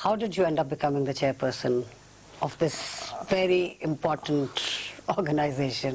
how did you end up becoming the chairperson of this very important organization?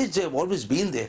It's always been there,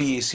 PAC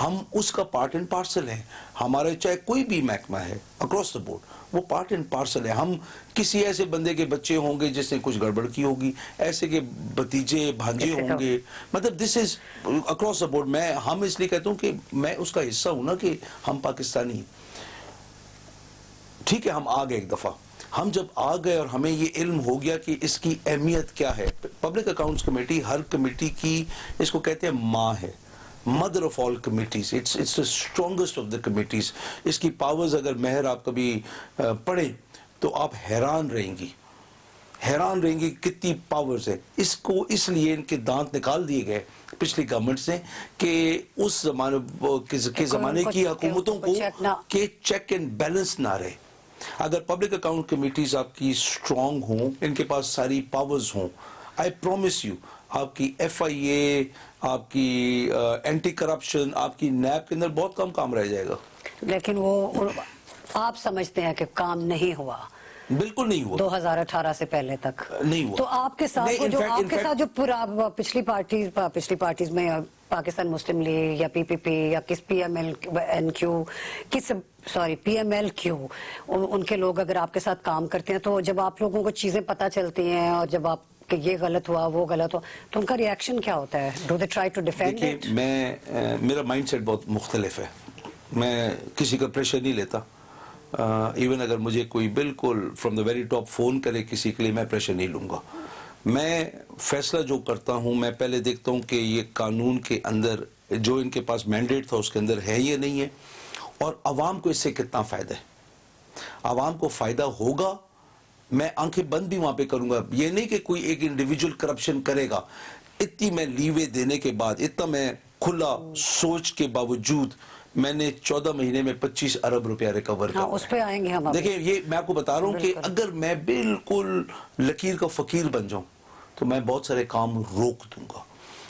ہم اس کا part and parcel ہیں. ہمارے چاہے کوئی بھی محکمہ ہے اکراس دا بورڈ وہ پارٹ اینڈ پارسل ہے. ہم کسی ایسے بندے کے بچے ہوں گے جس نے کچھ گڑبڑ کی ہوگی, ایسے کے بھتیجے بھانجے ہوں گے, مطلب دس از اکراس دا بورڈ. ہم اس لیے کہتا ہوں کہ میں اس کا حصہ ہوں نا کہ ہم پاکستانی. ٹھیک ہے ہم آ گئے ایک دفعہ, ہم جب آ گئے اور ہمیں یہ علم ہو گیا کہ اس کی اہمیت کیا ہے. پبلک اکاؤنٹس کمیٹی ہر کمیٹی کی اس کو کہتے ہیں ماں ہے, mother of all committees, it's the strongest of the committees. اس کی پاورز اگر مہر آپ کبھی پڑھیں تو آپ حیران رہیں گی کتنی پاورز ہیں. اس کو اس لیے ان کے دانت نکال دیے گئے پچھلی گورنمنٹ سے کہ اس زمانے کی حکومتوں کو کہ چیک اینڈ بیلنس نہ رہے. اگر پبلک اکاؤنٹ کمیٹیز آپ کی اسٹرانگ ہوں, ان کے پاس ساری پاورز ہوں, آئی پرومس یو آپ کی ایف آئی اے, آپ کی اینٹی کرپشن, آپ کی نیب کے اندر بہت کم کام رہ جائے گا. لیکن وہ آپ سمجھتے ہیں کہ کام نہیں ہوا؟ بالکل نہیں ہوا 2018 سے پہلے تک نہیں ہوا. تو آپ کے ساتھ جو پورا پچھلی پارٹیز میں پاکستان مسلم لیگ یا پی پی پی یا کس P M L Q P M L Q ان کے لوگ اگر آپ کے ساتھ کام کرتے ہیں تو جب آپ لوگوں کو چیزیں پتہ چلتی ہیں اور جب آپ کہ یہ غلط ہوا وہ غلط ہوا تو ان کا ریاکشن کیا ہوتا ہے؟ Do they try to defend it? دیکھیے میرا مائنڈ سیٹ بہت مختلف ہے. میں کسی کا پریشر نہیں لیتا. ایون اگر مجھے کوئی بالکل from the very top phone کرے کسی کے لیے, میں پریشر نہیں لوں گا. میں فیصلہ جو کرتا ہوں میں پہلے دیکھتا ہوں کہ یہ قانون کے اندر جو ان کے پاس مینڈیٹ تھا اس کے اندر ہے یا نہیں ہے, اور عوام کو اس سے کتنا فائدہ ہے. عوام کو فائدہ ہوگا, میں آنکھیں بند بھی وہاں پہ کروں گا. یہ نہیں کہ کوئی ایک انڈیویجول کرپشن کرے گا. اتنی میں لیوے دینے کے بعد, اتنا میں کھلا سوچ کے باوجود میں نے 14 مہینے میں 25 ارب روپیہ ریکور کیا. اس پہ آئیں گے ہم. دیکھیں یہ میں آپ کو بتا رہا ہوں کہ اگر میں بالکل لکیر کا فقیر بن جاؤں تو میں بہت سارے کام روک دوں گا.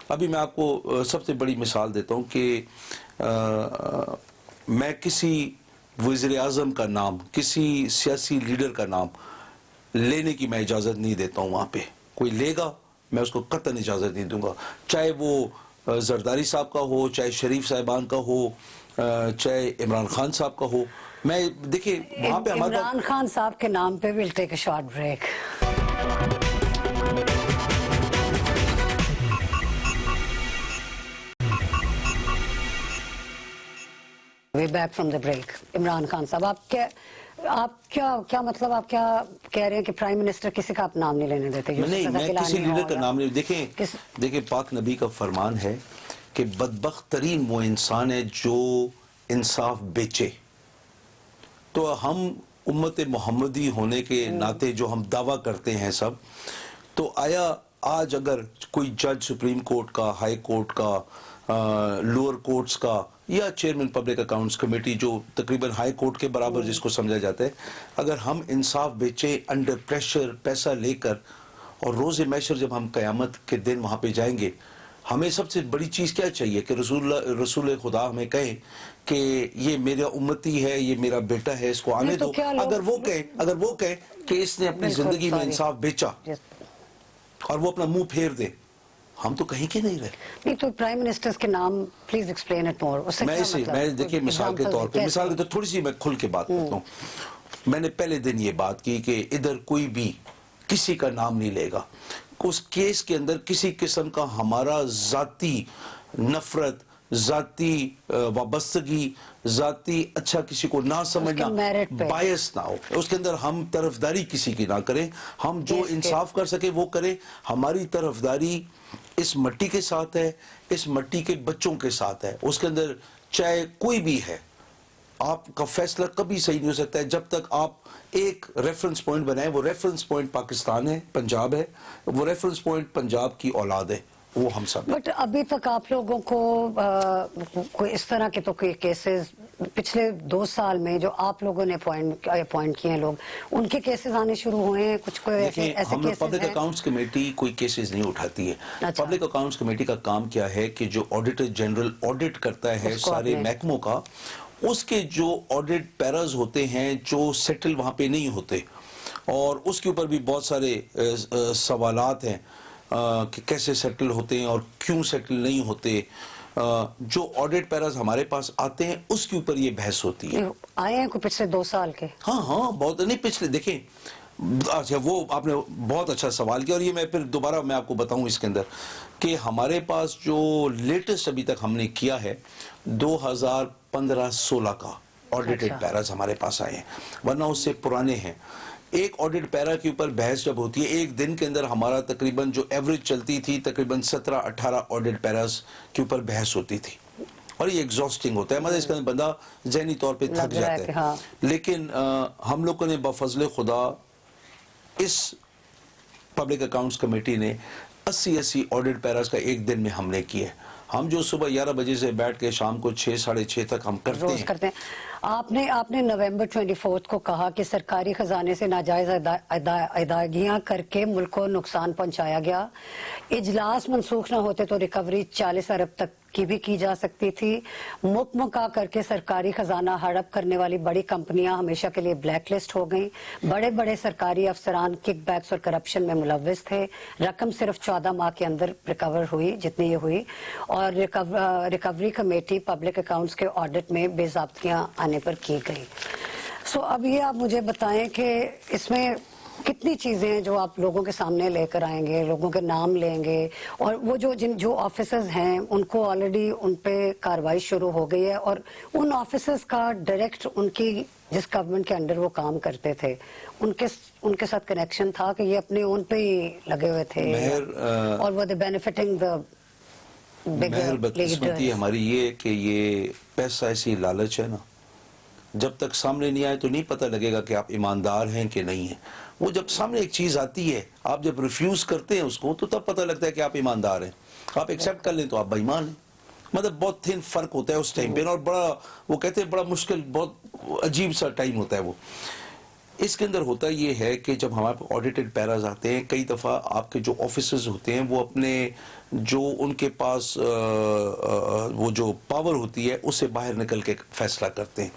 ابھی میں آپ کو سب سے بڑی مثال دیتا ہوں کہ میں کسی وزیر اعظم کا نام, کسی سیاسی لیڈر کا نام لینے کی میں اجازت نہیں دیتا ہوں. وہاں پہ کوئی لے گا میں اس کو قطعاً اجازت نہیں دوں گا, چاہے وہ زرداری صاحب کا ہو, چاہے شریف صاحبان کا ہو, چاہے عمران خان صاحب کا ہو. میں دیکھیں وہاں پہ عمران خان صاحب کے نام پہ we'll take a short break. Way back from the break. Imran Khan صاحب آپ کیا مطلب آپ کیا کہہ رہے ہیں کہ پرائم منسٹر کسی کا آپ نام نہیں لینے دیتے؟ نہیں, میں کسی لیڈر کا نام نہیں. دیکھیں پاک نبی کا فرمان ہے کہ بدبخت ترین وہ انسان ہے جو انصاف بیچے. تو ہم امت محمدی ہونے کے ناطے جو ہم دعویٰ کرتے ہیں سب, تو آیا آج اگر کوئی جج سپریم کورٹ کا, ہائی کورٹ کا, لوور کورٹس کا, یا چیئرمین پبلک اکاؤنٹس کمیٹی جو تقریباً ہائی کورٹ کے برابر جس کو سمجھا جاتا ہے, اگر ہم انصاف بیچے انڈر پریشر پیسہ لے کر, اور روز محشر جب ہم قیامت کے دن وہاں پہ جائیں گے, ہمیں سب سے بڑی چیز کیا چاہیے کہ رسول خدا ہمیں کہیں کہ یہ میرا امتی ہے, یہ میرا بیٹا ہے, اس کو آنے دو. اگر وہ کہیں کہ اس نے اپنی زندگی میں انصاف بیچا اور وہ اپنا منہ پھیر دے, ہم تو کہیں کے نہیں رہے. نہیں تو پرائم منسٹرز کے نام پلیز ایکسپلین اٹ مور. میں دیکھیے مثال کے طور پہ تھوڑی سی میں کھل کے بات کرتا ہوں. میں نے پہلے دن یہ بات کی کہ ادھر کوئی بھی کسی کا نام نہیں لے گا. اس کیس کے اندر کسی قسم کا ہمارا ذاتی نفرت, ذاتی وابستگی, ذاتی اچھا کسی کو نہ سمجھنا, بائس نہ ہو اس کے اندر. ہم طرفداری کسی کی نہ کریں, ہم جو انصاف کر سکے وہ کریں. ہماری طرفداری اس مٹی کے ساتھ ہے, اس مٹی کے بچوں کے ساتھ ہے. اس کے اندر چاہے کوئی بھی ہے, آپ کا فیصلہ کبھی صحیح نہیں ہو سکتا ہے جب تک آپ ایک ریفرنس پوائنٹ بنائیں. وہ ریفرنس پوائنٹ پاکستان ہے, پنجاب ہے. وہ ریفرنس پوائنٹ پنجاب کی اولاد ہے, وہ ہم سب. بٹ ابھی تک آپ لوگوں کو کوئی اس طرح کے تو کوئی کیسز پچھلے 2 سال میں جو آپ لوگوں نے اپوائنٹ کیے ہیں لوگ, ان کے کیسز آنے شروع ہوئے ہیں کچھ؟ کوئی ایسے کیسز ہیں؟ پبلک اکاؤنٹس کمیٹی کوئی کیسز نہیں اٹھاتی ہے. پبلک اکاؤنٹس کمیٹی کا کام کیا ہے کہ جو آڈیٹر جنرل آڈٹ کرتا ہے سارے محکموں کا, اس کے جو آڈٹ پیراز ہوتے ہیں جو سیٹل وہاں پہ نہیں ہوتے, اور اس کے اوپر بھی بہت سارے سوالات ہیں کہ کیسے سیٹل ہوتے ہیں اور کیوں سیٹل نہیں ہوتے. جو آڈٹ پیراز ہمارے پاس آتے ہیں اس کے اوپر یہ بحث ہوتی ہے. آئے ہیں کوئی پچھلے 2 سال کے؟ ہاں بہت نہیں پچھلے دیکھیں. اچھا وہ آپ نے بہت اچھا سوال کیا, اور یہ میں پھر دوبارہ میں آپ کو بتاؤں اس کے اندر کہ ہمارے پاس جو لیٹسٹ ابھی تک ہم نے کیا ہے 2015-16 کا آڈیٹڈ پیراز ہمارے پاس آئے ہیں, ورنہ اس سے پرانے ہیں. ایک آڈٹ پیرا کے اوپر بحث جب ہوتی ہے, ایک دن کے اندر ہمارا تقریباً جو ایوریج چلتی تھی تقریباً 17-18 آڈٹ پیراز کے اوپر بحث ہوتی تھی, اور یہ ایگزاسٹنگ ہوتا ہے, مطلب اس کے اندر بندہ ذہنی طور پہ تھک جاتا ہے. لیکن ہم لوگوں نے بفضل خدا اس پبلک اکاؤنٹس کمیٹی نے 80 آڈٹ پیراز کا ایک دن میں ہم نے کیا ہے. ہم جو صبح 11 بجے سے بیٹھ کے شام کو 6-6:30 تک ہم کرتے ہیں. آپ نے نومبر 24 کو کہا کہ سرکاری خزانے سے ناجائز ادائیگیاں کر کے ملک کو نقصان پہنچایا گیا. اجلاس منسوخ نہ ہوتے تو ریکوری 40 ارب تک کی بھی کی جا سکتی تھی. مکمکا کر کے سرکاری خزانہ ہڑپ کرنے والی بڑی کمپنیاں ہمیشہ کے لیے بلیک لسٹ ہو گئیں. بڑے بڑے سرکاری افسران کک بیکس اور کرپشن میں ملوث تھے. رقم صرف 14 ماہ کے اندر ریکور ہوئی جتنی یہ ہوئی, اور ریکوری کمیٹی پبلک اکاؤنٹس کے آڈٹ میں بے ضابطگیاں آنے پر کی گئی. سو اب یہ آپ مجھے بتائیں کہ اس میں کتنی چیزیں ہیں جو آپ لوگوں کے سامنے لے کر آئیں گے, لوگوں کے نام لیں گے, اور وہ جو آفیسرز ہیں ان کو آلریڈی ان پہ کارروائی شروع ہو گئی ہے, اور ان آفیسرز کا ڈائریکٹ ان کی جس گورنمنٹ کے انڈر وہ کام کرتے تھے ان کے ساتھ کنیکشن تھا کہ یہ اپنے اون پہ ہی لگے ہوئے تھے, اور وہ بینیفٹنگ دا مہر بدقسمتی ہماری یہ کہ یہ پیسہ ایسی لالچ ہے نا, جب تک سامنے نہیں آئے تو نہیں پتہ لگے گا کہ آپ ایماندار ہیں کہ نہیں ہیں. وہ جب سامنے ایک چیز آتی ہے, آپ جب ریفیوز کرتے ہیں اس کو تو تب پتہ لگتا ہے کہ آپ ایماندار ہیں. آپ ایکسیپٹ کر لیں تو آپ بے ایمان ہیں. مطلب بہت تھن فرق ہوتا ہے اس ٹائم پہ, اور بڑا وہ کہتے ہیں بڑا مشکل, بہت عجیب سا ٹائم ہوتا ہے وہ. اس کے اندر ہوتا یہ ہے کہ جب ہمارے پاس آڈیٹڈ پیراز آتے ہیں, کئی دفعہ آپ کے جو آفیسرز ہوتے ہیں وہ اپنے جو ان کے پاس وہ جو پاور ہوتی ہے اس سے باہر نکل کے فیصلہ کرتے ہیں.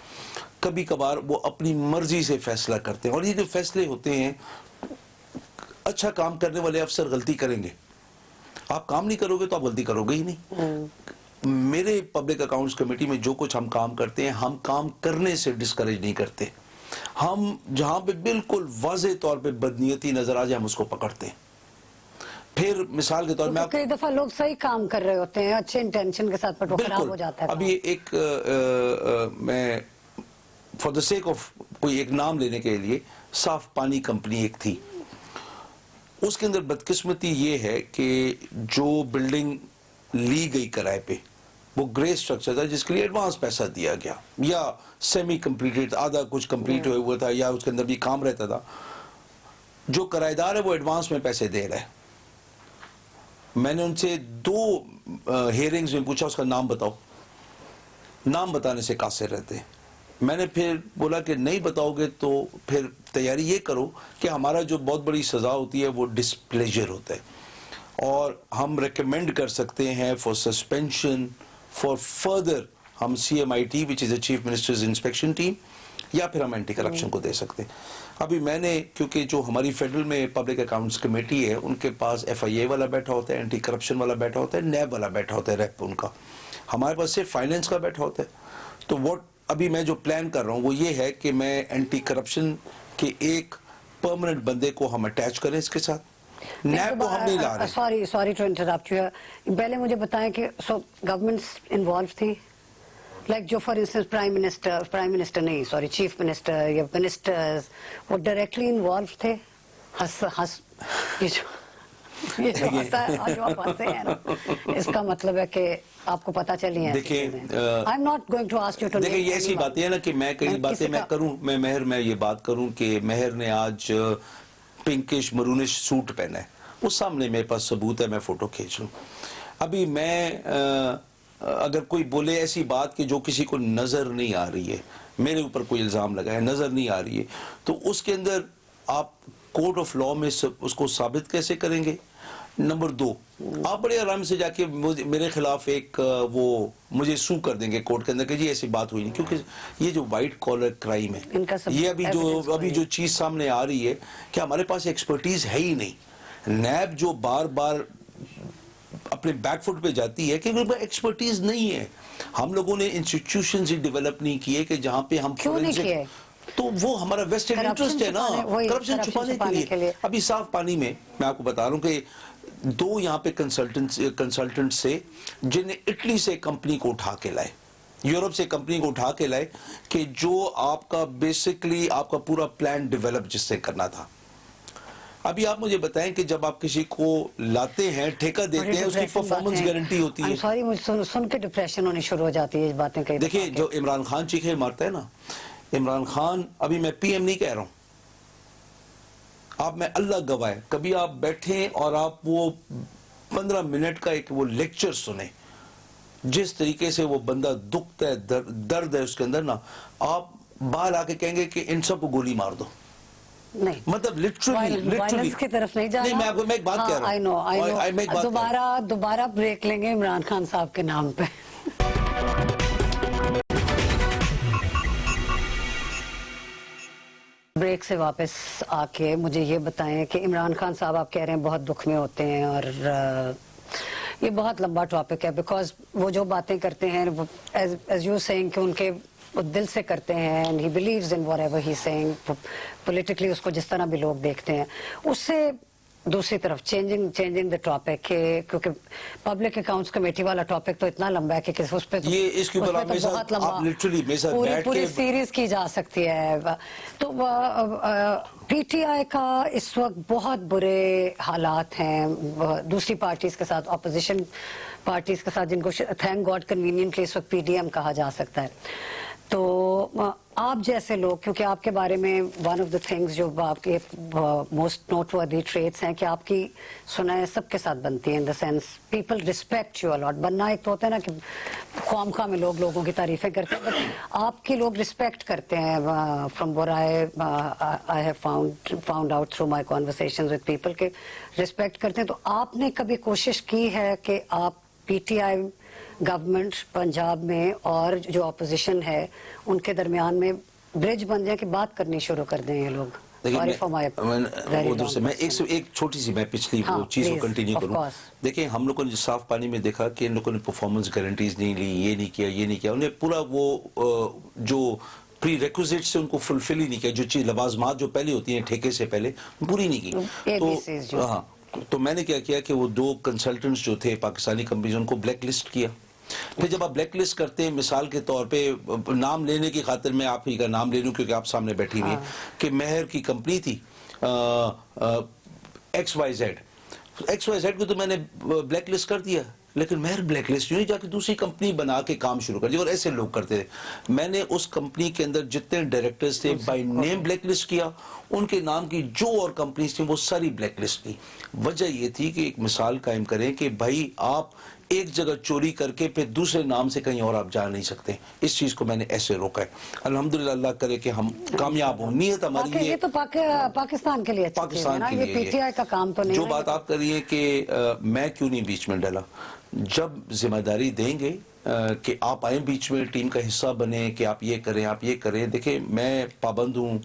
کبھی کبھار وہ اپنی مرضی سے فیصلہ کرتے ہیں, اور یہ جو فیصلے ہوتے ہیں, اچھا کام کرنے والے افسر غلطی کریں گے, آپ کام نہیں کرو گے تو آپ غلطی کرو گے ہی نہیں. میرے پبلک اکاؤنٹس کمیٹی میں جو کچھ ہم کام کرتے ہیں, ہم کام کرنے سے ڈسکریج نہیں کرتے. ہم جہاں پہ بالکل واضح طور پہ بدنیتی نظر آ جائے ہم اس کو پکڑتے ہیں. پھر مثال کے طور میں کئی دفعہ لوگ صحیح کام کر رہے ہوتے ہیں اچھے انٹینشن کے ساتھ, پر وہ خراب ہو جاتا ہے. ابھی ایک میں فار دا سیک آف کوئی ایک نام لینے کے لیے, صاف پانی کمپنی ایک تھی, اس کے اندر بدقسمتی یہ ہے کہ جو بلڈنگ لی گئی کرائے پہ وہ گرے سٹرکچر تھا جس کے لیے ایڈوانس پیسہ دیا گیا, یا سیمی کمپلیٹڈ, آدھا کچھ کمپلیٹ ہوئے ہوا تھا, یا اس کے اندر بھی کام رہتا تھا. جو کرایہ دار ہے وہ ایڈوانس میں پیسے دے رہا ہے. میں نے ان سے 2 ہیئرنگز میں پوچھا اس کا نام بتاؤ, نام بتانے سے قاصر رہتے ہیں. میں نے پھر بولا کہ نہیں بتاؤ گے تو پھر تیاری یہ کرو کہ ہمارا جو بہت بڑی سزا ہوتی ہے وہ ڈسپلیجر ہوتا ہے, اور ہم ریکمینڈ کر سکتے ہیں فار سسپینشن فار فردر, ہم CMIT which is the chief ministers inspection team, یا پھر ہم اینٹی کرپشن کو دے سکتے ہیں. ابھی میں نے کیونکہ جو ہماری فیڈرل میں پبلک اکاؤنٹس کمیٹی ہے ان کے پاس FIA والا بیٹھا ہوتا ہے, اینٹی کرپشن والا بیٹھا ہوتا ہے, نیب والا بیٹھا ہوتا ہے, ریپ ان کا. ہمارے پاس صرف فائنینس کا بیٹھا ہوتا ہے. تو what ابھی میں جو پلان کر رہا ہوں وہ یہ ہے کہ میں اینٹی کرپشن کے ایک پرماننٹ بندے کو ہم اٹیچ کریں اس کے ساتھ. نیب کو ہم نہیں لا رہے. Sorry to interrupt you. پہلے مجھے بتائیں کہ گورنمنٹس انوالو تھی, لائک جو فار انسٹنس پرائم منسٹر نہیں سوری چیف منسٹر یا منسٹرز وہ ڈائریکٹلی انوالو تھے. اس کا مطلب ہے کہ آپ کو پتا چلی ہے. دیکھیں یہ ایسی باتیں ہیں نا کہ میں کئی باتیں میں کروں, میں یہ بات کروں کہ مہر نے آج پنکش مرونش سوٹ پہنا ہے, اس سامنے میرے پاس ثبوت ہے, میں فوٹو کھینچ لوں. ابھی میں اگر کوئی بولے ایسی بات کہ جو کسی کو نظر نہیں آ رہی ہے, میرے اوپر کوئی الزام لگا ہے نظر نہیں آ رہی ہے, تو اس کے اندر آپ کورٹ آف لاء میں اس کو ثابت کیسے کریں گے؟ نمبر 2, آپ بڑے آرام سے جا کے میرے خلاف ایک وہ مجھے سو کر دیں گے کورٹ کے اندر کہ جی ایسی بات ہوئی نہیں, کیونکہ یہ جو وائٹ کالر کرائم ہے, یہ ابھی جو چیز سامنے آ رہی ہے کہ ہمارے پاس ایکسپرٹیز ہے ہی نہیں. نیب جو بار بار اپنے بیک فٹ پہ جاتی ہے کہ ان پر ایکسپرٹیز نہیں ہے. ہم لوگوں نے انسٹیٹیوشنز ہی ڈیولپ نہیں کیے کہ جہاں پہ ہم کیوں نہیں کیے؟ تو وہ ہمارا ویسٹڈ انٹرسٹ ہے نا, کرپشن چھپانے کے لیے. ابھی صاف پانی میں آپ کو بتا رہا ہوں کہ 2 یہاں پہ کنسلٹنٹ سے جن نے اٹلی سے کمپنی کو اٹھا کے لائے, یورپ سے کمپنی کو اٹھا کے لائے کہ جو آپ کا بیسکلی آپ کا پورا پلان ڈیولپ جس سے کرنا تھا. ابھی آپ مجھے بتائیں کہ جب آپ کسی کو لاتے ہیں, ٹھیکہ دیتے ہیں, اس کی پرفارمنس گارنٹی ہوتی ہے. سوری, مجھے سن کے ڈپریشن ہونی شروع ہو جاتی ہے اس باتیں. دیکھیں جو عمران خان چیخے مارتا ہے نا, عمران خان, ابھی میں پی ایم نہیں کہہ رہا ہوں, آپ میں اللہ گواہ, کبھی آپ بیٹھیں اور آپ وہ 15 منٹ کا ایک وہ لیکچر سنیں, جس طریقے سے وہ بندہ دکھتا ہے, درد ہے اس کے اندر نا, آپ باہر آ کے کہیں گے کہ ان سب کو گولی مار دو. نہیں, مطلب لٹرلی کی طرف نہیں جانا. نہیں, میں ایک بات کہہ رہا ہوں. دوبارہ بریک لیں گے عمران خان صاحب کے نام پہ. بریک سے واپس آ کے مجھے یہ بتائیں کہ عمران خان صاحب آپ کہہ رہے ہیں بہت دکھ میں ہوتے ہیں, اور یہ بہت لمبا ٹاپک ہے, بیکاز وہ جو باتیں کرتے ہیں ایز یو سینگ کہ ان کے وہ دل سے کرتے ہیں, and he believes in whatever he's saying, politically اس کو جس طرح بھی لوگ دیکھتے ہیں. اس سے دوسری طرف چینجنگ the topic, کیونکہ پبلک اکاؤنٹس کمیٹی والا ٹاپک تو اتنا لمبا ہے کہ اس پہ اس کے اوپر بہت لمبا پوری سیریز کی جا سکتی ہے. تو پی ٹی آئی کا اس وقت بہت برے حالات ہیں دوسری پارٹیز کے ساتھ, اپوزیشن پارٹیز کے ساتھ, جن کو تھینک گاڈ کنوینئنٹلی اس وقت پی ڈی ایم کہا جا سکتا ہے. تو آپ جیسے لوگ, کیونکہ آپ کے بارے میں ون آف دا تھنگز جو آپ کے موسٹ نوٹ وردی ٹریٹس ہیں کہ آپ کی سنائیں سب کے ساتھ بنتی ہیں, in the sense people respect you a lot. بننا ایک تو ہوتا ہے نا کہ خواہ خواہ میں لوگوں کی تعریفیں کرتے ہیں, بٹ آپ کی لوگ ریسپیکٹ کرتے ہیں from what I have found out through my conversations with people, کہ ریسپیکٹ کرتے ہیں. تو آپ نے کبھی کوشش کی ہے کہ آپ P T I government Punjab میں اور جو اپوزیشن ہے ان کے درمیان میں برج بن جائے کہ بات کرنی شروع کر دیں یہ لوگ؟ میں ایک چھوٹی سی میں پچھلی چیز کو کنٹینیو کروں. دیکھیں ہم لوگوں نے صاف پانی میں دیکھا کہ ان لوگوں نے پرفارمنس گارنٹیز نہیں لی, یہ نہیں کیا, انہیں پورا وہ جو پری ریکوزٹ سے ان کو فلفل ہی نہیں کیا, جو چیز لوازمات جو پہلے ہوتی ہیں ٹھیکے سے پہلے پوری نہیں کی. تو ہاں, تو میں نے کیا کہ وہ 2 کنسلٹنٹس جو تھے پاکستانی کمپنیز, ان کو بلیک لسٹ کیا. پھر جب آپ بلیک لسٹ کرتے ہیں, مثال کے طور پہ نام لینے کی خاطر میں آپ ہی کا نام لے لوں کیونکہ آپ سامنے بیٹھی ہوئی ہیں, کہ مہر کی کمپنی تھی XYZ کو تو میں نے بلیک لسٹ کر دیا, لیکن مہر بلیک لسٹ نہیں, جا کے دوسری کمپنی بنا کے کام شروع کر دیا, اور ایسے لوگ کرتے تھے. میں نے اس کمپنی کے اندر جتنے ڈائریکٹرز تھے بائی نیم بلیک لسٹ کیا, ان کے نام کی جو اور کمپنیز تھیں وہ ساری بلیک لسٹ کی. وجہ یہ تھی کہ ایک مثال قائم کریں کہ بھائی آپ ایک جگہ چوری کر کے پھر دوسرے نام سے کہیں اور آپ جا نہیں سکتے. اس چیز کو میں نے ایسے روکا ہے. الحمدللہ اللہ کرے کہ ہم کامیاب ہوں. نیت ہماری یہ تو پاکستان کے لیے پاکستان کے لیے پی ٹی آئی کا کام تو نہیں. جو بات آپ کر رہی ہیں کہ میں کیوں نہیں بیچ میں ڈالا, جب ذمہ داری دیں گے کہ آپ آئیں بیچ میں, ٹیم کا حصہ بنیں, کہ آپ یہ کریں. دیکھیں میں پابند ہوں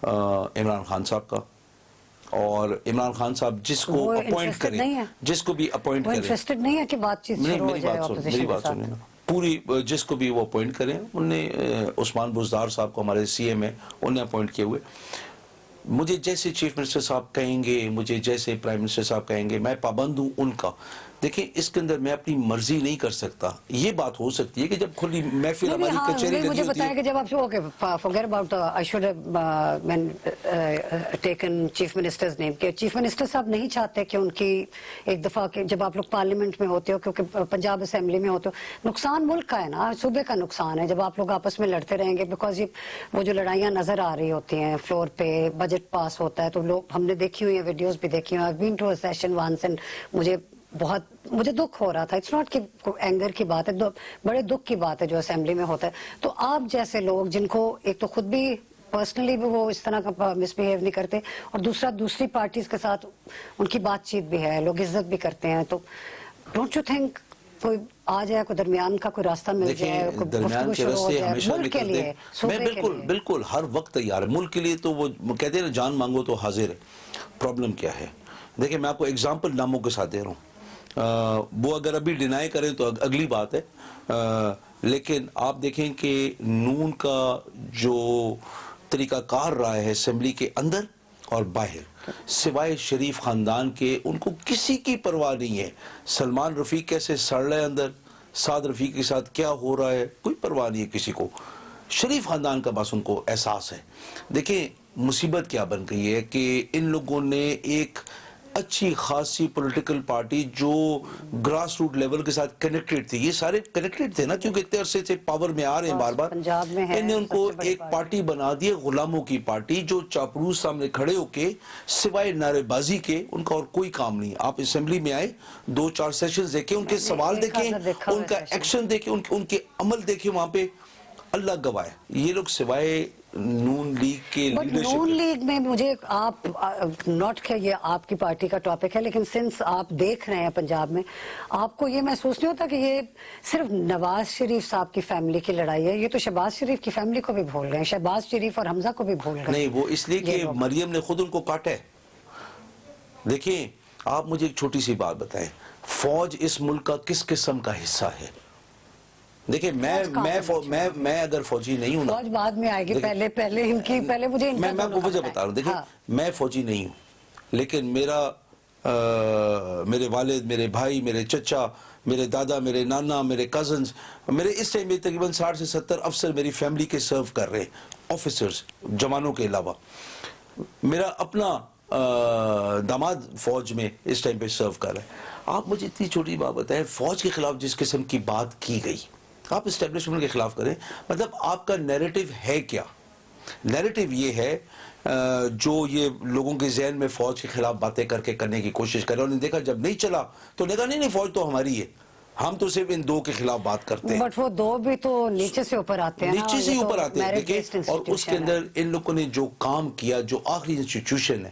عمران خان صاحب کا, اور عمران خان صاحب جس کو اپوائنٹ کریں, جس کو بھی اپوائنٹ کریں, انٹرسٹڈ نہیں ہے کہ بات چیت شروع ہو جائے میری بات سنیں نا, پوری جس کو بھی وہ اپوائنٹ کریں. انہوں نے عثمان بزدار صاحب کو ہمارے سی ایم ہیں, انہوں نے اپوائنٹ کیے ہوئے. مجھے جیسے چیف منسٹر صاحب کہیں گے, مجھے جیسے پرائم منسٹر صاحب کہیں گے, میں پابند ہوں ان کا. دیکھیں اس کے اندر میں اپنی مرضی نہیں کر سکتا. یہ بات ہو سکتی ہے کہ جب کھلی محفل ہماری کچہری لگی ہوتی ہے. مجھے بتایا کہ جب آپ okay forget about I should have taken chief ministers name, کہ چیف منسٹر صاحب نہیں چاہتے کہ ان کی ایک دفعہ جب آپ لوگ پارلیمنٹ میں ہوتے ہو, کیونکہ پنجاب اسمبلی میں ہوتے ہو, نقصان ملک کا ہے نا, صوبے کا نقصان ہے. جب آپ لوگ آپس میں لڑتے رہیں گے, بیکاز یہ وہ جو لڑائیاں نظر آ رہی ہوتی ہیں فلور پہ, بجٹ پاس ہوتا ہے تو لوگ, ہم نے دیکھی ہوئی ہیں ویڈیوز بھی دیکھی ہوئی ہیں. I've been to a session once and مجھے دکھ ہو رہا تھا. اٹس ناٹ کہ اینگر کی بات ہے, بڑے دکھ کی بات ہے جو اسمبلی میں ہوتا ہے. تو آپ جیسے لوگ جن کو ایک تو خود بھی پرسنلی بھی وہ اس طرح کا مس بہیو نہیں کرتے, اور دوسرا دوسری پارٹیز کے ساتھ ان کی بات چیت بھی ہے, لوگ عزت بھی کرتے ہیں, تو ڈونٹ یو تھنک کوئی آ جائے, کوئی درمیان کا کوئی راستہ مل جائے, درمیان کے راستے ہمیشہ نکلتے ہیں. میں بالکل ہر وقت تیار ہے ملک کے لیے. تو وہ کہتے ہیں نا جان مانگو تو حاضر ہے. پرابلم کیا ہے, دیکھیں میں آپ کو ایگزامپل ناموں کے ساتھ دے رہا ہوں. وہ اگر ابھی ڈینائی کریں تو اگلی بات ہے، لیکن آپ دیکھیں کہ نون کا جو طریقہ کار رہا ہے اسمبلی کے اندر اور باہر، سوائے شریف خاندان کے ان کو کسی کی پرواہ نہیں ہے۔ سلمان رفیق کیسے سڑ رہے اندر، سعد رفیق کے ساتھ کیا ہو رہا ہے، کوئی پرواہ نہیں ہے کسی کو، شریف خاندان کا بس ان کو احساس ہے۔ دیکھیں مصیبت کیا بن گئی ہے کہ ان لوگوں نے ایک اچھی خاصی پولیٹیکل پارٹی جو گراس روٹ لیول کے ساتھ کنیکٹڈ تھی، یہ سارے کنیکٹڈ تھے نا کیونکہ اتنے عرصے سے پاور میں آ رہے ہیں بار بار، پنجاب میں ہے انہیں ان کو سب سے بڑی ایک پارٹی بنا دی، غلاموں کی پارٹی، جو چاپلوس سامنے کھڑے ہو کے سوائے نعرے بازی کے ان کا اور کوئی کام نہیں۔ آپ اسمبلی میں آئے، 2-4 سیشنز دیکھیں، ان کے سوال دیکھیں، ان کا ایکشن دیکھیں، ان کے عمل دیکھیں، وہاں پہ اللہ گواہ ہے یہ لوگ سوائے نون لیگ کے بٹ لیڈرشپ۔ نون لیگ میں مجھے آپ نوٹ کہ یہ آپ کی پارٹی کا ٹاپک ہے، لیکن سنس آپ دیکھ رہے ہیں پنجاب میں، آپ کو یہ محسوس نہیں ہوتا کہ یہ صرف نواز شریف صاحب کی فیملی کی لڑائی ہے؟ یہ تو شہباز شریف کی فیملی کو بھی بھول گئے، شہباز شریف اور حمزہ کو بھی بھول گئے۔ نہیں، وہ اس لیے کہ مریم نے خود ان کو کاٹا ہے۔ دیکھیں آپ مجھے ایک چھوٹی سی بات بتائیں، فوج اس ملک کا کس قسم کا حصہ ہے؟ دیکھیں میں اگر فوجی نہیں ہوں، فوج بعد میں آئے گی، پہلے مجھے میں آپ کو وجہ بتا رہا ہوں۔ دیکھیں میں فوجی نہیں ہوں، لیکن میرے والد، میرے بھائی، میرے چچا، میرے دادا، میرے نانا، میرے کزنز، میرے اس ٹائم میں تقریباً 60 سے 70 افسر میری فیملی کے سرو کر رہے ہیں، آفیسرز جوانوں کے علاوہ۔ میرا اپنا داماد فوج میں اس ٹائم پہ سرو کر رہا ہے۔ آپ مجھے اتنی چھوٹی بات بتائیں، فوج کے خلاف جس قسم کی بات کی گئی، آپ اسٹیبلشمنٹ کے خلاف کریں، مطلب آپ کا نیریٹو ہے کیا؟ نیریٹو یہ ہے جو یہ لوگوں کے ذہن میں فوج کے خلاف باتیں کر کے کرنے کی کوشش کر رہے ہیں، انہوں نے دیکھا جب نہیں چلا تو نے کہا نہیں فوج تو ہماری ہے، ہم تو صرف ان دو کے خلاف بات کرتے ہیں۔ بٹ وہ دو بھی تو نیچے سے اوپر آتے ہیں، نیچے سے اوپر آتے ہیں، دیکھیں، اور اس کے اندر ان لوگوں نے جو کام کیا، جو آخری انسٹیٹیوشن ہے،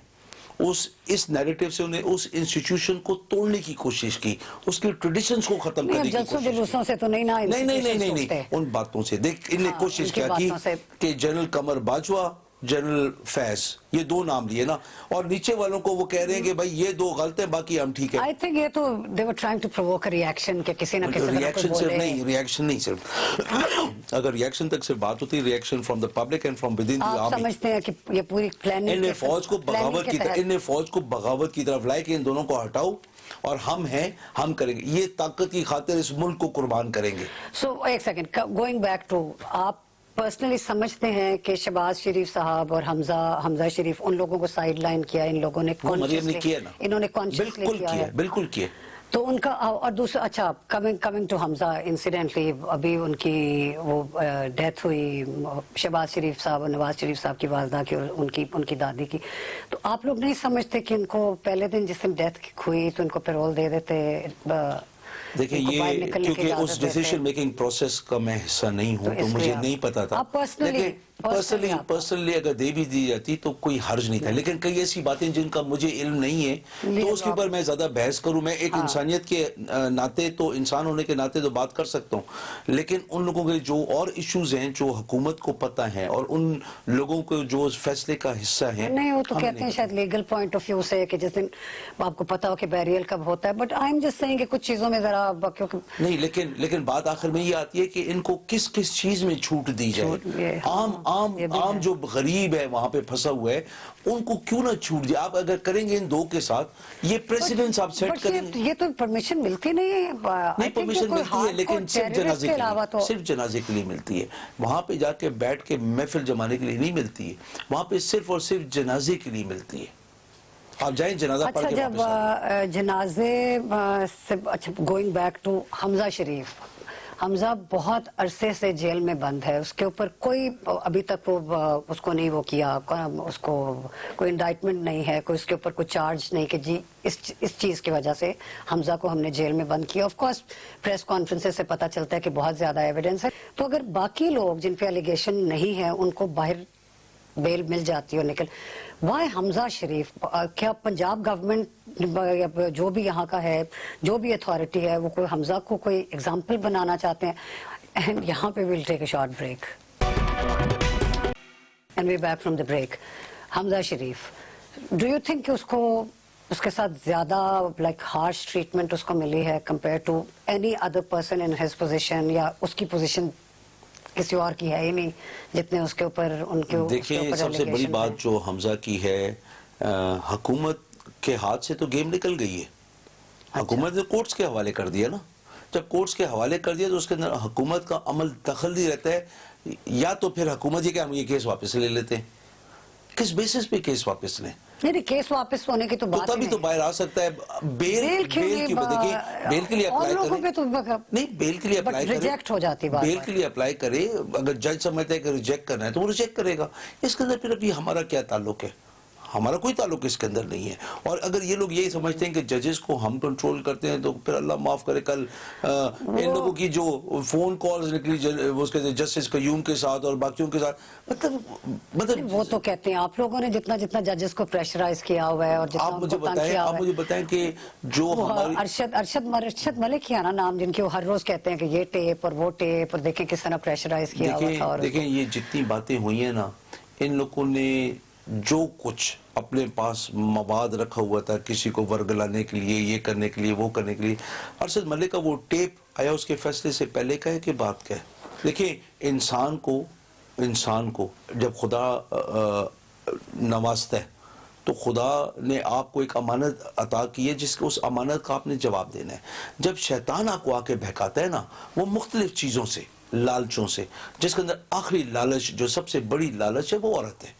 اس نیریٹو سے انہیں اس انسٹیٹیوشن کو توڑنے کی کوشش کی، اس کی ٹریڈیشنز کو ختم کرنے کی کوشش کی۔ جلسوں سے تو نہیں، ان باتوں سے دیکھ انہیں کوشش کیا کی کہ جنرل قمر باجوہ، جنرل فیض، یہ دو نام لیے نا، اور نیچے والوں کو وہ کہہ رہے ہیں کہ بھائی یہ دو غلط ہیں، باقی ہم ٹھیک ہے۔ I think یہ تو they were trying to provoke a reaction کہ کسی نہ کسی طرح کوئی بولے۔ ریاکشن نہیں صرف، اگر ریاکشن تک سے بات ہوتی، reaction from the public and from with in the آپ آرمی۔ سمجھتے ہیں کہ یہ پوری پلاننگ انہیں فوج کو بغاوت کی طرف لائے کہ ان دونوں کو ہٹاؤ اور ہم کریں گے، یہ طاقت کی خاطر اس ملک کو قربان کریں گے۔ سو ایک سیکنڈ، گوئنگ بیک ٹو، آپ پرسنلی سمجھتے ہیں کہ شہباز شریف صاحب اور حمزہ شریف ان لوگوں کو سائیڈ لائن کیا، ان لوگوں نے انہوں نے کانشیسلی کیا ہے؟ بالکل کیا۔ تو ان کا اور دوسرا، اچھا کمنگ ٹو حمزہ، انسیڈنٹلی ابھی ان کی وہ ڈیتھ ہوئی، شہباز شریف صاحب اور نواز شریف صاحب کی والدہ کی اور ان کی دادی کی، تو آپ لوگ نہیں سمجھتے کہ ان کو پہلے دن جس دن ڈیتھ ہوئی تو ان کو پیرول دے دیتے؟ دیکھیں یہ کیونکہ اس ڈیسیشن میکنگ پروسیس کا میں حصہ نہیں ہوں تو مجھے نہیں پتا تھا۔ پرسنلی اگر دے بھی دی جاتی تو کوئی حرج نہیں تھا، لیکن کئی ایسی باتیں جن کا مجھے علم نہیں ہے تو اس کے اوپر میں زیادہ بحث کروں۔ میں ایک انسانیت کے ناطے تو، انسان ہونے کے ناطے تو بات کر سکتا ہوں، لیکن ان لوگوں کے جو اور ایشوز ہیں جو حکومت کو پتہ ہیں اور ان لوگوں کو جو فیصلے کا حصہ ہیں، نہیں وہ تو کہتے ہیں شاید لیگل پوائنٹ آف ویو سے کہ جس دن آپ کو پتا ہو کہ بیریل کب ہوتا ہے، but I am just seeing کہ کچھ چیزوں میں ذرا نہیں، لیکن بات آخر میں یہ آتی ہے کہ ان کو کس چیز میں چھوٹ دی جائے۔ عام جو غریب ہے وہاں پہ پھنسا ہوا ہے ان کو کیوں نہ چھوٹ دیا؟ آپ اگر کریں گے ان دو کے ساتھ، یہ پریسیڈنٹس آپ سیٹ کریں گے۔ یہ تو پرمیشن ملتی نہیں ہے، نہیں پرمیشن ملتی ہے لیکن صرف جنازے کے لیے ملتی ہے، وہاں پہ جا کے بیٹھ کے محفل جمانے کے لیے نہیں ملتی ہے، وہاں پہ صرف اور صرف جنازے کے لیے ملتی ہے۔ آپ جائیں جنازہ پڑھ کے واپس آئیں۔ جب جنازے سے، اچھا گوئنگ بیک ٹو حمزہ شریف، حمزہ بہت عرصے سے جیل میں بند ہے، اس کے اوپر کوئی ابھی تک اس کو نہیں وہ کیا، اس کو کوئی انڈائٹمنٹ نہیں ہے، کوئی اس کے اوپر کوئی چارج نہیں کہ جی اس چیز کی وجہ سے حمزہ کو ہم نے جیل میں بند کیا۔ آف کورس پریس کانفرنس سے پتہ چلتا ہے کہ بہت زیادہ ایویڈنس ہے، تو اگر باقی لوگ جن پہ الیگیشن نہیں ہے ان کو باہر بیل مل جاتی ہے نکل، وائی حمزہ شریف؟ کیا پنجاب گورنمنٹ جو بھی یہاں کا ہے، جو بھی اتھارٹی ہے، وہ کوئی حمزہ کو کوئی اگزامپل بنانا چاہتے ہیں؟ اینڈ یہاں پہ we'll take a short break and we back from the break. Hamza Sharif, do you think کہ اس کو اس کے ساتھ زیادہ لائک ہارش ٹریٹمنٹ اس کو ملی ہے compare to any other person in his position, یا اس کی پوزیشن کسی اور کی ہے ہی نہیں جتنے اس کے اوپر ان کے دیکھیں سب سے بڑی بات جو حمزہ کی ہے, حکومت کے ہاتھ سے تو گیم نکل گئی ہے. حکومت نے کورٹس کے حوالے کر دیا نا. جب کورٹس کے حوالے کر دیا تو اس کے اندر حکومت کا عمل دخل نہیں رہتا ہے. یا تو پھر حکومت یہ کہ ہم یہ کیس واپس لے لیتے ہیں. کس بیسس پہ کیس واپس لیں؟ نہیں, کیس واپس ہونے کی تو بات تبھی تو باہر آ سکتا ہے. بیل کے لیے بیل کے لیے اپلائی کرے, نہیں بیل کے لیے اپلائی کرے, ریجیکٹ ہو جاتی بات. بیل کے لیے اپلائی کرے. اگر جج سمجھتا ہے کہ ریجیکٹ کرنا ہے تو وہ ریجیکٹ کرے گا. اس کے اندر پھر ابھی ہمارا کیا تعلق ہے؟ ہمارا کوئی تعلق اس کے اندر نہیں ہے. اور اگر یہ لوگ یہی سمجھتے ہیں کہ ججز کو ہم کنٹرول کرتے ہیں تو پھر اللہ معاف کرے, کل ان لوگوں کی جو فون کالز نکلی اس کے جسٹس قیوم کے ساتھ اور باقیوں کے ساتھ, مطلب وہ تو کہتے ہیں آپ لوگوں نے جتنا جتنا ججز کو پریشرائز کیا ہوا ہے اور جتنا آپ مجھے بتائیں کہ جو ہماری ارشد ملک ہے نا نام, جن کے وہ ہر روز کہتے ہیں کہ یہ ٹیپ اور وہ ٹیپ, اور دیکھیں کس طرح پریشرائز کیا ہوا تھا. دیکھیں یہ جتنی باتیں ہوئی ہیں نا, ان لوگوں نے جو کچھ اپنے پاس مواد رکھا ہوا تھا کسی کو ورگلانے کے لیے, یہ کرنے کے لیے, وہ کرنے کے لیے. ارشد ملک کا وہ ٹیپ آیا اس کے فیصلے سے پہلے کا ہے کہ بعد کا ہے؟ دیکھیں انسان کو جب خدا نوازتا ہے تو خدا نے آپ کو ایک امانت عطا کی ہے جس کو اس امانت کا آپ نے جواب دینا ہے. جب شیطان آپ کو آ کے بہکاتا ہے نا, وہ مختلف چیزوں سے, لالچوں سے, جس کے اندر آخری لالچ جو سب سے بڑی لالچ ہے وہ عورت ہے.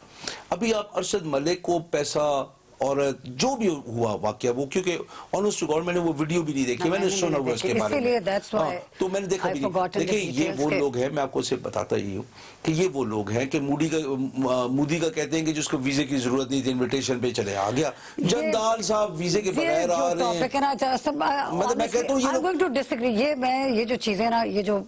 ابھی آپ ارشد ملک کو پیسہ اور جو بھی ہوا واقعہ, وہ کیونکہ آنسٹ ٹو گاڈ میں نے وہ ویڈیو بھی نہیں دیکھی, میں نے سنا ہوا اس کے بارے میں, تو میں نے دیکھا بھی نہیں. دیکھیں یہ وہ لوگ ہیں, میں آپ کو صرف بتاتا ہی ہوں کہ یہ وہ لوگ ہیں کہ مودی کا کہتے ہیں کہ جس کو ویزے کی ضرورت نہیں تھی, انویٹیشن پہ چلے آ گیا. جندال صاحب ویزے کے بغیر آ رہے ہیں. مطلب میں کہتا ہوں یہ جو چیزیں نا, یہ جو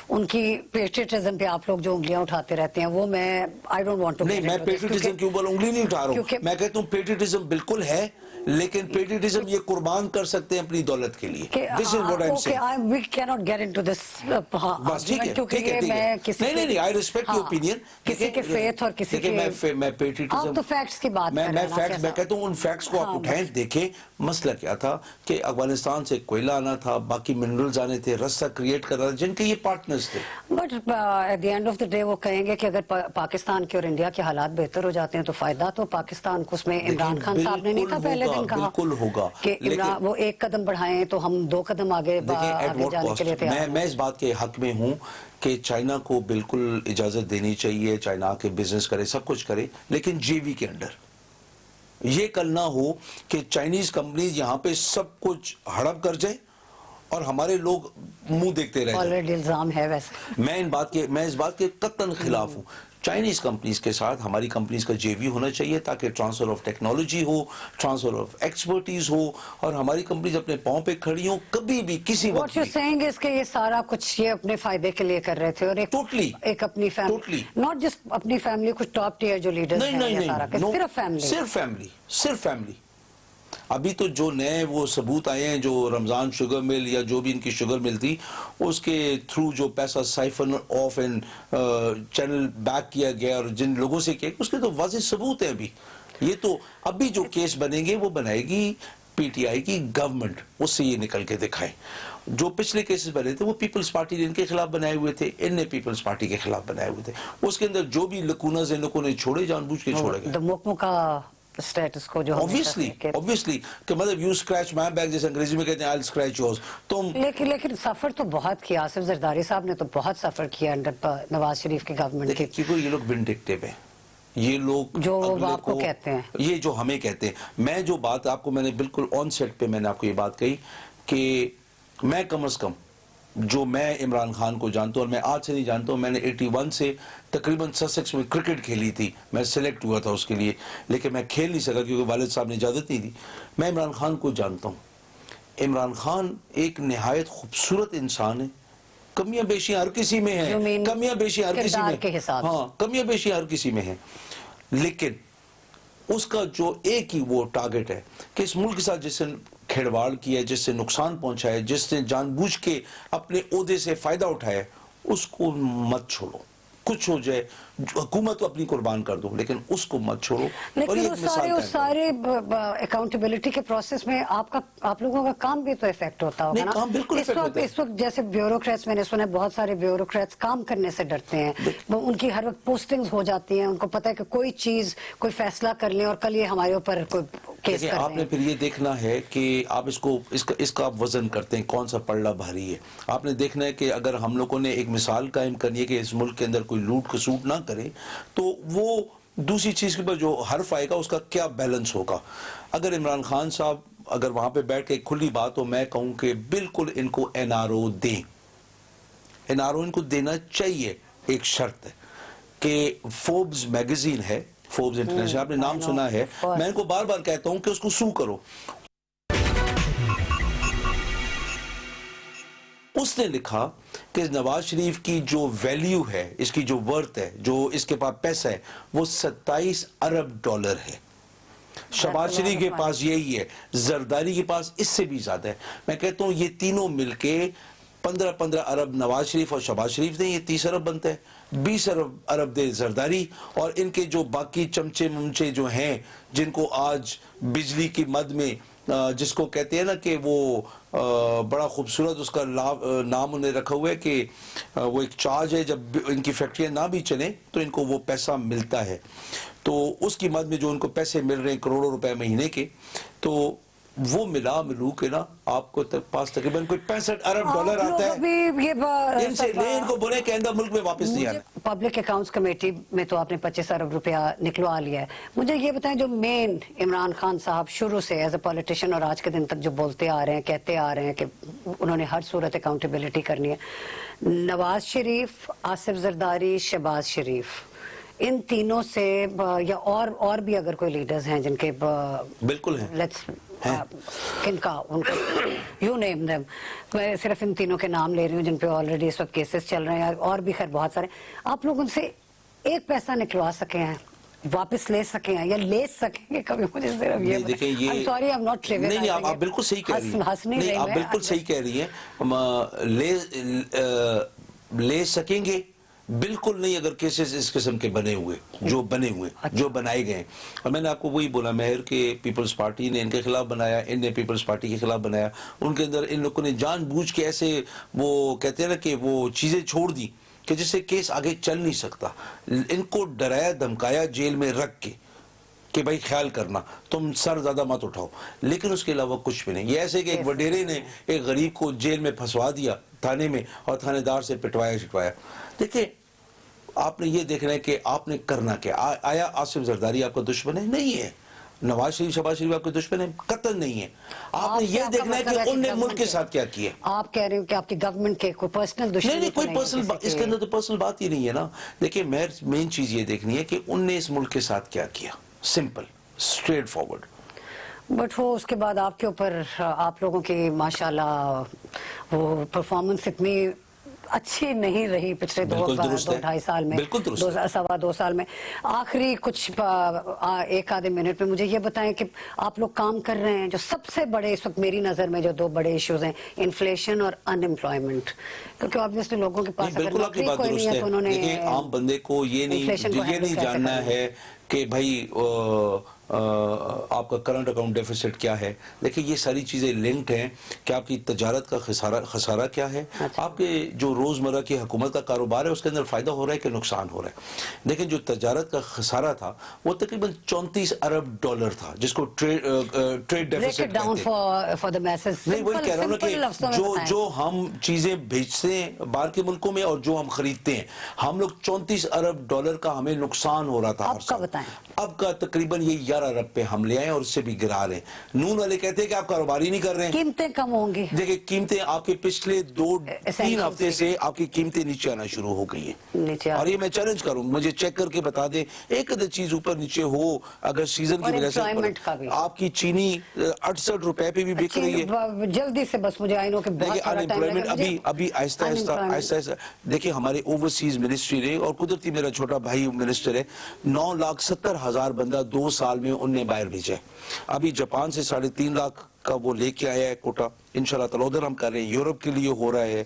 ان کی پیٹریٹزم پہ آپ لوگ جو انگلیاں اٹھاتے رہتے ہیں, وہ میں آئی ڈونٹ وانٹ ٹو. نہیں, میں پیٹریٹزم کے اوپر انگلی نہیں اٹھا رہا ہوں. میں کہتا ہوں پیٹریٹزم بالکل ہے, لیکن پیٹریٹزم یہ قربان کر سکتے ہیں اپنی دولت کے لیے. This is what I'm saying. We cannot get into this. بس ٹھیک ہے, ٹھیک ہے, نہیں, I respect your opinion. کسی کے فیتھ اور کسی کے, میں پیٹریٹزم, آپ تو فیکٹس کی بات کر رہے ہیں. میں کہتا ہوں ان فیکٹس کو آپ اٹھائیں, دیکھیں مسئلہ کیا تھا کہ افغانستان سے کوئلہ آنا تھا, باقی منرلز آنے تھے, رستہ کریٹ کرنا تھا, جن کے یہ پارٹنرز تھے. But at the end of the day وہ کہیں گے کہ اگر پاکستان کے اور انڈیا کے حالات بہتر ہو جاتے ہیں تو فائدہ تو پاکستان کو. اس میں عمران خان صاحب نے نہیں تھا پہلے دن کہا بالکل ہوگا کہ وہ ایک قدم بڑھائیں تو ہم 2 قدم آگے جانے کے لیے تیار. میں اس بات کے حق میں ہوں کہ چائنا کو بالکل اجازت دینی چاہیے, چائنا کے بزنس کرے, سب کچھ کرے, لیکن جے وی کے انڈر. یہ کل نہ ہو کہ چائنیز کمپنیز یہاں پہ سب کچھ ہڑپ کر جائے اور ہمارے لوگ منہ دیکھتے رہ جائیں. آلریڈی الزام ہے ویسے. میں اس بات کے قطعاً خلاف ہوں. چائنیز کمپنیز کے ساتھ ہماری کمپنیز کا جے وی ہونا چاہیے تاکہ ٹرانسفر آف ٹیکنالوجی ہو, ٹرانسفر آف ایکسپرٹیز ہو, اور ہماری کمپنیز اپنے پاؤں پہ کھڑی ہوں کبھی بھی کسی وقت. What you're saying is کہ یہ سارا کچھ یہ اپنے فائدے کے لیے کر رہے تھے, اور ایک اپنی فیملی, ناٹ جسٹ اپنی فیملی, کچھ ٹاپ ٹیئر جو لیڈرز ہیں, یہ سارا صرف فیملی. ابھی تو جو نئے وہ ثبوت آئے ہیں, جو رمضان شوگر مل یا جو بھی ان کی شوگر مل تھی, اس کے تھرو جو پیسہ siphon of and channel back کیا گیا اور جن لوگوں سے کیا, اس کے تو واضح ثبوت ہیں. ابھی یہ تو ابھی جو کیس بنیں گے وہ بنائے گی پی ٹی آئی کی گورنمنٹ, اس سے یہ نکل کے دکھائیں. جو پچھلے کیسز بنے تھے وہ پیپلز پارٹی نے ان کے خلاف بنائے ہوئے تھے, ان نے پیپلز پارٹی کے خلاف بنائے ہوئے تھے. اس کے اندر جو بھی لکونز ان لوگوں نے چھوڑے, جان بوجھ کے چھوڑے گئے. دموکموں کا سٹیٹس کو جو obviously کہ مطلب you scratch my back جیسے انگریزی میں کہتے ہیں I'll scratch yours. لیکن سفر تو بہت کیا, آصف زرداری صاحب نے تو بہت سفر کیا انڈر نواز شریف کی گورنمنٹ کی. کیونکہ یہ لوگ وینڈکٹیو ہیں, یہ لوگ جو آپ کو کہتے ہیں, یہ جو ہمیں کہتے ہیں. میں جو بات آپ کو, میں نے بالکل آن سیٹ پہ میں نے آپ کو یہ بات کہی کہ میں کم از کم جو میں عمران خان کو جانتا ہوں, اور میں آج سے نہیں جانتا ہوں, میں نے 81 سے تقریباً سسیکس میں کرکٹ کھیلی تھی, میں سلیکٹ ہوا تھا اس کے لیے, لیکن میں کھیل نہیں سکا کیونکہ والد صاحب نے اجازت نہیں دی. میں عمران خان کو جانتا ہوں. عمران خان ایک نہایت خوبصورت انسان ہے, کمیاں بیشیاں ہر کسی میں ہیں, کمیاں بیشیاں ہر کسی میں, ہاں کمیاں بیشیاں ہر کسی میں ہیں, لیکن اس کا جو ایک ہی وہ ٹارگٹ ہے کہ اس ملک کے ساتھ جس سے کھیڑواڑ کیا ہے, جس سے نقصان پہنچا ہے, جس نے جان بوجھ کے اپنے عہدے سے فائدہ اٹھایا ہے, اس کو مت چھوڑو. کچھ ہو جائے, حکومت تو اپنی قربان کر دو, لیکن اس کو مت چھوڑو. اور لیکن یہ ایک مثال اس سارے اکاؤنٹیبلٹی کے پروسیس میں آپ لوگوں کا کام بھی تو افیکٹ ہوتا ہوگا نا. کام بالکل افیکٹ ہوتا ہے. اس وقت جیسے بیوروکریٹس, میں نے سنا بہت سارے بیوروکریٹس کام کرنے سے ڈرتے ہیں, ان کی ہر وقت پوسٹنگز ہو جاتی ہیں, ان کو پتہ ہے کہ کوئی چیز, کوئی فیصلہ کر لیں اور کل یہ ہمارے اوپر کوئی کیس کر دیں. آپ نے پھر یہ دیکھنا ہے کہ آپ اس کا آپ وزن کرتے ہیں کون سا پلڑا بھاری ہے. آپ نے دیکھنا ہے کہ اگر ہم لوگوں نے ایک مثال قائم کرنی ہے کہ اس ملک کے اندر کوئی لوٹ کسوٹ نہ کرے, تو وہ دوسری چیز کے اوپر جو حرف آئے گا اس کا کیا بیلنس ہوگا. اگر عمران خان صاحب اگر وہاں پہ بیٹھ کے ایک کھلی بات ہو, میں کہوں کہ بالکل ان کو NRO دیں, NRO ان کو دینا چاہیے. ایک شرط ہے کہ فوربس میگزین ہے, فوربس انٹرنیشنل, آپ نے نام سنا ہے, میں ان کو بار بار کہتا ہوں کہ اس کو سو کرو. اس نے لکھا کہ نواز شریف کی جو ویلیو ہے, اس کی جو ورتھ ہے, جو اس کے پاس پیسہ ہے, وہ 27 ارب ڈالر ہے. شہباز شریف کے پاس یہی ہے, زرداری کے پاس اس سے بھی زیادہ ہے. میں کہتا ہوں یہ تینوں مل کے 15 ارب نواز شریف اور شہباز شریف دیں, یہ 30 ارب بنتا ہے. 20 ارب دے زرداری, اور ان کے جو باقی چمچے ممچے جو ہیں, جن کو آج بجلی کی مد میں, جس کو کہتے ہیں نا کہ وہ بڑا خوبصورت اس کا نام انہیں رکھا ہوا ہے کہ وہ ایک چارج ہے, جب ان کی فیکٹریاں نہ بھی چلیں تو ان کو وہ پیسہ ملتا ہے. تو اس کی مد میں جو ان کو پیسے مل رہے ہیں کروڑوں روپے مہینے کے, تو وہ ملو کے نا آپ کو پاس تقریباً کوئی 65 ارب ڈالر آتا ہے. ان سے لے, ان کو بولے کہ آئندہ ملک میں واپس نہیں آنا. پبلک اکاؤنٹس کمیٹی میں تو آپ نے 25 ارب روپیہ نکلوا لیا ہے. مجھے یہ بتائیں, جو مین عمران خان صاحب شروع سے ایز اے پولیٹیشین اور آج کے دن تک جو بولتے آ رہے ہیں, کہتے آ رہے ہیں کہ انہوں نے ہر صورت اکاؤنٹیبلٹی کرنی ہے, نواز شریف, آصف زرداری, شہباز شریف, ان تینوں سے یا اور بھی اگر کوئی لیڈرز ہیں جن کے بالکل ہیں, کن کا, ان کو یو نیم دیم, میں صرف ان تینوں کے نام لے رہی ہوں جن پہ آلریڈی اس وقت کیسز چل رہے ہیں, اور بھی خیر بہت سارے. آپ لوگ ان سے ایک پیسہ نکلوا سکے ہیں, واپس لے سکے ہیں, یا لے سکیں گے کبھی؟ مجھے صرف یہ دیکھیں, یہ سوری, I'm not trivializing. نہیں, آپ بالکل صحیح کہہ رہی ہیں, نہیں آپ بالکل صحیح کہہ رہی ہیں. لے سکیں گے بالکل نہیں, اگر کیسز اس قسم کے بنے ہوئے, جو بنائے گئے. اور میں نے آپ کو وہی بولا, مہر کے پیپلز پارٹی نے ان کے خلاف بنایا, ان نے پیپلز پارٹی کے خلاف بنایا. ان کے اندر ان لوگوں نے جان بوجھ کے ایسے, وہ کہتے ہیں نا کہ وہ چیزیں چھوڑ دی کہ جس سے کیس آگے چل نہیں سکتا. ان کو ڈرایا دھمکایا جیل میں رکھ کے کہ بھائی خیال کرنا, تم سر زیادہ مت اٹھاؤ, لیکن اس کے علاوہ کچھ بھی نہیں. یہ ایسے کہ ایک وڈیرے نے ایک غریب کو جیل میں پھنسوا دیا تھانے میں, اور تھانے دار سے پٹوایا. دیکھیں, آپ نے یہ دیکھنا ہے کہ آپ نے کرنا کیا. آیا آصف زرداری آپ کا دشمن ہے؟ نہیں ہے. نواز شریف, شہباز شریف آپ کے دشمن ہے؟ قطعاً نہیں ہے. آپ نے یہ دیکھنا ہے کہ ان نے ملک کے ساتھ کیا کیا. آپ کہہ رہے ہو کہ آپ کی گورنمنٹ کے کوئی پرسنل دشمن نہیں, کوئی پرسنل بات اس کے اندر تو پرسنل بات ہی نہیں ہے نا. دیکھیں, مین چیز یہ دیکھنی ہے کہ ان نے اس ملک کے ساتھ کیا کیا. Simple, straight forward. بٹ وہ اس کے بعد آپ کے اوپر, آپ لوگوں کی ماشاءاللہ وہ پرفارمنس اتنی اچھی نہیں رہی پچھلے 2-2.5 سال میں, 2.25 سال میں. آخری کچھ ایک آدھے منٹ میں مجھے یہ بتائیں کہ آپ لوگ کام کر رہے ہیں, جو سب سے بڑے اس وقت میری نظر میں جو 2 بڑے ایشوز ہیں, انفلیشن اور ان امپلائمنٹ, کیونکہ آبویسلی لوگوں کے پاس اگر نوکری کوئی نہیں ہے تو انہوں نے, دیکھیں, عام بندے کو یہ نہیں جاننا ہے کہ بھائی آپ کا کرنٹ اکاؤنٹ ڈیفیسٹ کیا ہے. دیکھیں, یہ ساری چیزیں لنکڈ ہیں کہ آپ کی تجارت کا خسارہ کیا ہے, آپ کے جو روزمرہ کی حکومت کا کاروبار ہے اس کے اندر فائدہ ہو رہا ہے کہ نقصان ہو رہا ہے. دیکھیں, جو تجارت کا خسارہ تھا وہ تقریباً 34 ارب ڈالر تھا, جس کو ٹریڈ ڈیفیسٹ کہتے ہیں. نہیں, وہی کہہ رہا ہوں کہ جو ہم چیزیں بھیجتے ہیں باہر کے ملکوں میں اور جو ہم خریدتے ہیں, ہم لوگ 34 ارب ڈالر کا ہمیں نقصان ہو رہا تھا. اب کا تقریباً یہ 11 ارب پہ ہم لے آئے اور اس سے بھی گرا رہے ہیں. نون والے کہتے ہیں کہ آپ کاروبار ہی نہیں کر رہے ہیں, قیمتیں کم ہوں گی. دیکھیں, قیمتیں آپ کے پچھلے 2-3 ہفتے سے آپ کی قیمتیں نیچے آنا شروع ہو گئی ہیں. اور یہ میں چیلنج کروں, مجھے چیک کر کے بتا دیں, ایک ادھر چیز اوپر نیچے ہو اگر سیزن کی وجہ سے. آپ کی چینی 68 روپے پہ بھی بک رہی ہے. جلدی سے بس مجھے آئینوں کے دیکھیں, ان ایمپلائمنٹ ابھی آہستہ آہستہ دیکھیں, ہمارے اوورسیز منسٹری نے, اور قدرتی میرا چھوٹا بھائی منسٹر ہے, 9,70,000 بندہ 2 سال میں ان نے باہر بھیجا ہے. ابھی جاپان سے 3.5 لاکھ کا وہ لے کے آیا ہے کوٹا, انشاءاللہ تعالی ادھر ہم کر رہے ہیں. یورپ کے لیے ہو رہا ہے.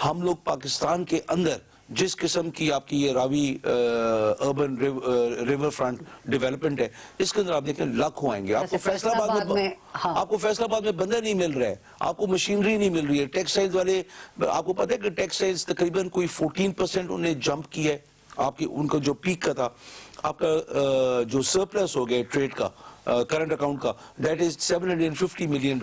ہم لوگ پاکستان کے اندر جس قسم کی آپ کی یہ راوی اربن ریور فرنٹ ڈیولپمنٹ ہے، اس کے اندر آپ دیکھیں لاکھوں آئیں گے. آپ کو فیصل آباد میں آپ کو فیصل آباد میں بندہ نہیں مل رہا ہے، آپ کو مشینری نہیں مل رہی ہے. ٹیکسٹائلز والے، آپ کو پتہ ہے کہ ٹیکسٹائلز تقریباً کوئی 14% انہیں جمپ کیا ہے. آپ کی ان کا جو پیک کا تھا، آپ کا جو سرپلس ہو گیا ٹریڈ کا کرنٹ اکاؤنٹ کا، دیٹ از $750 ملین.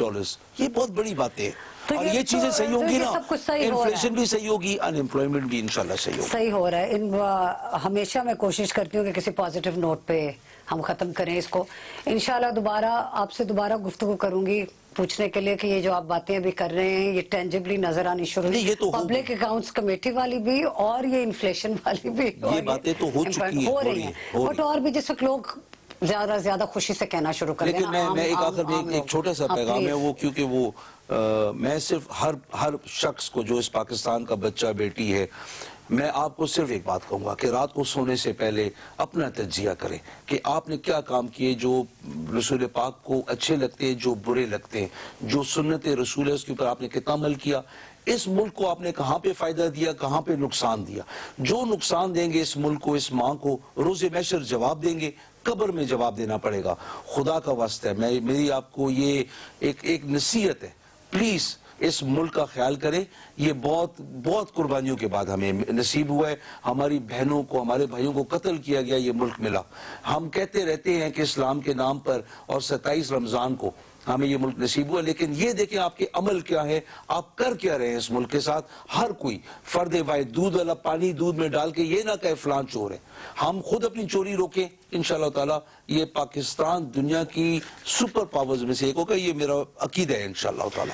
یہ بہت بڑی باتیں ہیں. اور یہ چیزیں صحیح ہوں گی نا، انفلیشن بھی صحیح ہوگی، ان ایمپلائمنٹ بھی انشاءاللہ صحیح ہوگی. صحیح ہو رہا ہے. ہمیشہ میں کوشش کرتی ہوں کہ کسی پازیٹیو نوٹ پہ ہم ختم کریں اس کو. انشاءاللہ دوبارہ آپ سے دوبارہ گفتگو کروں گی پوچھنے کے لیے کہ یہ جو آپ باتیں ابھی کر رہے ہیں یہ ٹینجبلی نظر آنی شروع ہوئی، پبلک اکاؤنٹس کمیٹی والی بھی اور یہ انفلیشن والی بھی، یہ باتیں تو ہو چکی ہیں، ہو رہی ہیں. بٹ اور بھی جس وقت لوگ زیادہ زیادہ خوشی سے کہنا شروع کر دیں. لیکن میں ایک آخر میں ایک چھوٹا سا پیغام ہے وہ، کیونکہ وہ میں صرف ہر شخص کو جو اس پاکستان کا بچہ بیٹی ہے، میں آپ کو صرف ایک بات کہوں گا کہ رات کو سونے سے پہلے اپنا تجزیہ کریں کہ آپ نے کیا کام کیے جو رسول پاک کو اچھے لگتے ہیں، جو برے لگتے ہیں، جو سنت رسول ہے اس کے اوپر آپ نے کتنا عمل کیا، اس ملک کو آپ نے کہاں پہ فائدہ دیا، کہاں پہ نقصان دیا. جو نقصان دیں گے اس ملک کو، اس ماں کو، روز محشر جواب دیں گے، قبر میں جواب دینا پڑے گا. خدا کا واسطہ ہے، میری آپ کو یہ ایک نصیحت ہے، پلیز اس ملک کا خیال کریں. یہ بہت قربانیوں کے بعد ہمیں نصیب ہوا ہے. ہماری بہنوں کو، ہمارے بھائیوں کو قتل کیا گیا، یہ ملک ملا. ہم کہتے رہتے ہیں کہ اسلام کے نام پر اور 27 رمضان کو ہمیں یہ ملک نصیب ہوا، لیکن یہ دیکھیں آپ کے عمل کیا ہے، آپ کر کیا رہے ہیں اس ملک کے ساتھ. ہر کوئی فرد واحد دودھ والا پانی دودھ میں ڈال کے یہ نہ کہے فلان چور ہے. ہم خود اپنی چوری روکیں، انشاءاللہ تعالی یہ پاکستان دنیا کی سپر پاورز میں سے ایک ہوگا. یہ میرا عقیدہ ہے انشاءاللہ تعالی.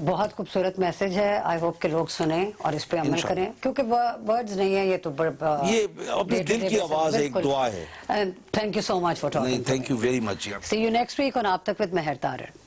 بہت خوبصورت میسج ہے. آئی ہوپ کہ لوگ سنیں اور اس پہ عمل کریں، کیونکہ ورڈز نہیں ہیں، یہ تو یہ اپنے دل کی آواز ہے، ایک دعا ہے. Thank you so much for talking. Thank you very much. See you next week on آپ تک with مہر طارق.